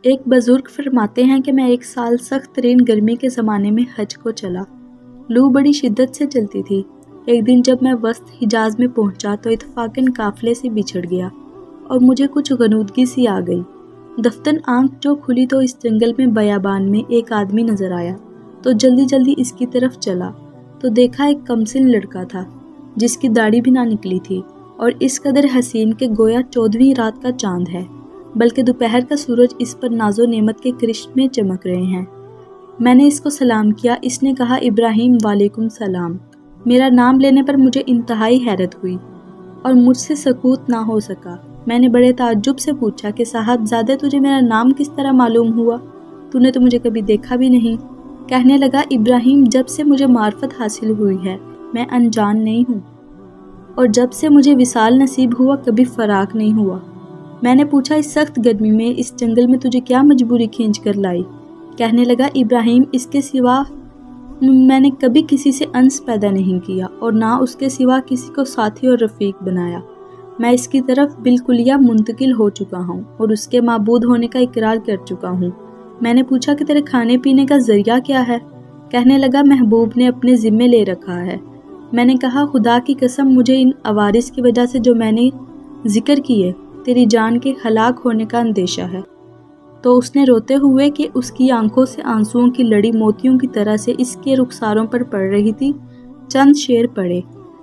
ایک بزرگ فرماتے ہیں کہ میں 1 سال سخت ترین گرمی کے زمانے میں حج کو چلا۔ لو بڑی شدت سے چلتی تھی۔ ایک دن جب میں وسط حجاز میں پہنچا تو اتفاقاً قافلے سے بچھڑ گیا اور مجھے کچھ غنودگی سی آ گئی۔ دفتن آنکھ جو کھلی تو اس جنگل میں بیابان میں ایک آدمی نظر آیا تو جلدی جلدی اس کی طرف چلا تو دیکھا ایک کمسن لڑکا تھا جس کی داڑھی بھی نہ نکلی تھی اور اس قدر حسین کہ گویا 14ویں رات کا چاند ہے، بلکہ دوپہر کا سورج اس پر ناز و نعمت کے کرشمے چمک رہے ہیں۔ میں نے اس کو سلام کیا۔ اس نے کہا ابراہیم وعلیکم سلام۔ میرا نام لینے پر مجھے انتہائی حیرت ہوئی اور مجھ سے سکوت نہ ہو سکا۔ میں نے بڑے تعجب سے پوچھا کہ صاحب زادہ تجھے میرا نام کس طرح معلوم ہوا؟ تو نے تو مجھے کبھی دیکھا بھی نہیں۔ کہنے لگا ابراہیم جب سے مجھے معرفت حاصل ہوئی ہے میں انجان نہیں ہوں، اور جب سے مجھے وصال نصیب ہوا کبھی فراق نہیں ہوا۔ میں نے پوچھا اس سخت گرمی میں اس جنگل میں تجھے کیا مجبوری کھینچ کر لائی؟ کہنے لگا ابراہیم اس کے سوا میں نے کبھی کسی سے انس پیدا نہیں کیا اور نہ اس کے سوا کسی کو ساتھی اور رفیق بنایا۔ میں اس کی طرف بالکلیہ منتقل ہو چکا ہوں اور اس کے معبود ہونے کا اقرار کر چکا ہوں۔ میں نے پوچھا کہ تیرے کھانے پینے کا ذریعہ کیا ہے؟ کہنے لگا محبوب نے اپنے ذمے لے رکھا ہے۔ میں نے کہا خدا کی قسم مجھے ان عوارض کی وجہ سے جو میں نے ذکر کیے تیری جان کے ہلاک ہونے کا اندیشہ ہے۔ تو اس نے روتے ہوئے کہ اس کی آنکھوں سے آنسوؤں کی لڑی موتیوں کی طرح سے اس کے رخساروں پر پڑ رہی تھی، چند شعر پڑھے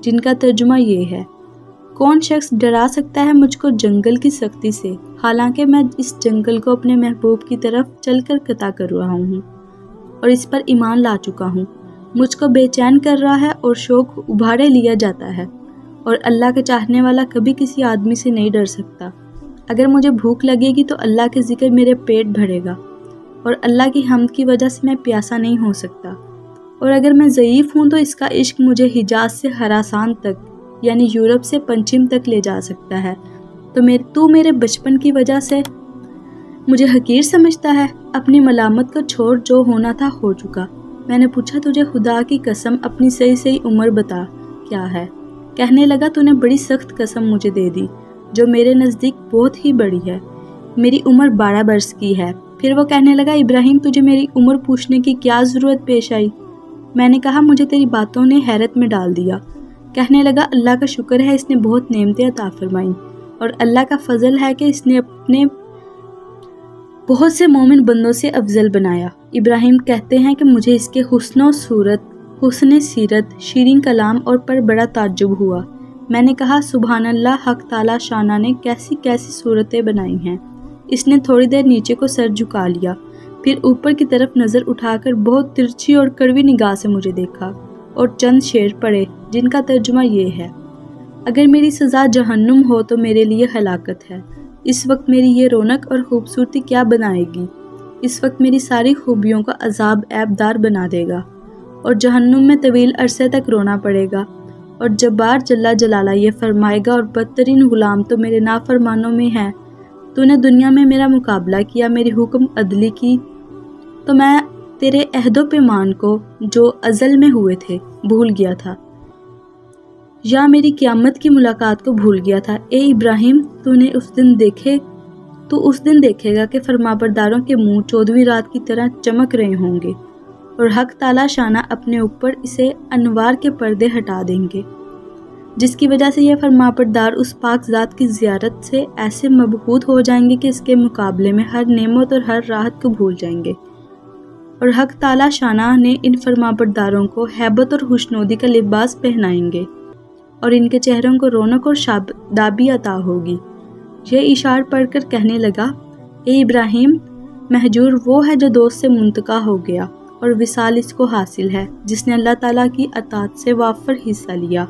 جن کا ترجمہ یہ ہے: کون شخص ڈرا سکتا ہے مجھ کو جنگل کی سختی سے، حالانکہ میں اس جنگل کو اپنے محبوب کی طرف چل کر قطع کر رہا ہوں اور اس پر ایمان لا چکا ہوں۔ مجھ کو بے چین کر رہا ہے اور شوق ابھارے لیا جاتا ہے، اور اللہ کا چاہنے والا کبھی کسی آدمی سے نہیں ڈر سکتا۔ اگر مجھے بھوک لگے گی تو اللہ کے ذکر میرے پیٹ بھرے گا، اور اللہ کی حمد کی وجہ سے میں پیاسا نہیں ہو سکتا، اور اگر میں ضعیف ہوں تو اس کا عشق مجھے حجاز سے خراسان تک یعنی یورپ سے پنچم تک لے جا سکتا ہے۔ تو میرے بچپن کی وجہ سے مجھے حقیر سمجھتا ہے؟ اپنی ملامت کو چھوڑ، جو ہونا تھا ہو چکا۔ میں نے پوچھا تجھے خدا کی قسم اپنی صحیح عمر بتا کیا ہے؟ کہنے لگا تو نے بڑی سخت قسم مجھے دے دی جو میرے نزدیک بہت ہی بڑی ہے۔ میری عمر 12 برس کی ہے۔ پھر وہ کہنے لگا ابراہیم تجھے میری عمر پوچھنے کی کیا ضرورت پیش آئی؟ میں نے کہا مجھے تیری باتوں نے حیرت میں ڈال دیا۔ کہنے لگا اللہ کا شکر ہے اس نے بہت نعمتیں عطا فرمائیں، اور اللہ کا فضل ہے کہ اس نے اپنے بہت سے مومن بندوں سے افضل بنایا۔ ابراہیم کہتے ہیں کہ مجھے اس کے حسن و صورت، حسن سیرت، شیریں کلام اور پر بڑا تعجب ہوا۔ میں نے کہا سبحان اللہ، حق تعالی شانہ نے کیسی کیسی صورتیں بنائی ہیں۔ اس نے تھوڑی دیر نیچے کو سر جھکا لیا، پھر اوپر کی طرف نظر اٹھا کر بہت ترچھی اور کڑوی نگاہ سے مجھے دیکھا اور چند شعر پڑھے جن کا ترجمہ یہ ہے: اگر میری سزا جہنم ہو تو میرے لیے ہلاکت ہے، اس وقت میری یہ رونق اور خوبصورتی کیا بنائے گی؟ اس وقت میری ساری خوبیوں کا عذاب عیب دار بنا دے گا، اور جہنم میں طویل عرصے تک رونا پڑے گا، اور جبار جل جلالہ یہ فرمائے گا اور بدترین غلام تو میرے نافرمانوں میں ہے، تو نے دنیا میں میرا مقابلہ کیا، میری حکم عدلی کی، تو میں تیرے عہد و پیمان کو جو ازل میں ہوئے تھے بھول گیا تھا، یا میری قیامت کی ملاقات کو بھول گیا تھا۔ اے ابراہیم تو اس دن دیکھے گا کہ فرمانبرداروں کے منہ 14ویں رات کی طرح چمک رہے ہوں گے، اور حق تعالی شانہ اپنے اوپر اسے انوار کے پردے ہٹا دیں گے، جس کی وجہ سے یہ فرمانبردار اس پاک ذات کی زیارت سے ایسے مبہوت ہو جائیں گے کہ اس کے مقابلے میں ہر نعمت اور ہر راحت کو بھول جائیں گے، اور حق تعالی شانہ نے ان فرمانبرداروں کو ہیبت اور خوشنودی کا لباس پہنائیں گے، اور ان کے چہروں کو رونق اور شادابی عطا ہوگی۔ یہ اشعار پڑھ کر کہنے لگا اے ابراہیم، مہجور وہ ہے جو دوست سے منتقل ہو گیا، اور وصال اس کو حاصل ہے جس نے اللہ تعالیٰ کی اطاعت سے وافر حصہ لیا۔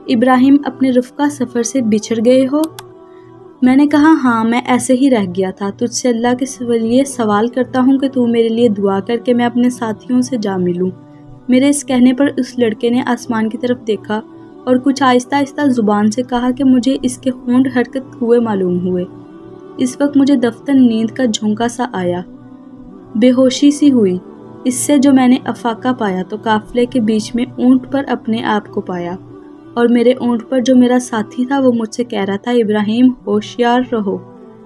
ابراہیم اپنے رفقا سفر سے بچھڑ گئے ہو؟ میں نے کہا ہاں، میں ایسے ہی رہ گیا تھا۔ تجھ سے اللہ کے لیے سوال کرتا ہوں کہ تو میرے لیے دعا کر کے میں اپنے ساتھیوں سے جا ملوں۔ میرے اس کہنے پر اس لڑکے نے آسمان کی طرف دیکھا اور کچھ آہستہ آہستہ زبان سے کہا کہ مجھے اس کے ہونٹ حرکت ہوئے معلوم ہوئے۔ اس وقت مجھے دفتن نیند کا جھونکا سا آیا، بے ہوشی سی ہوئی۔ اس سے جو میں نے افاقہ پایا تو قافلے کے بیچ میں اونٹ پر اپنے آپ کو پایا، اور میرے اونٹ پر جو میرا ساتھی تھا وہ مجھ سے کہہ رہا تھا ابراہیم ہوشیار رہو،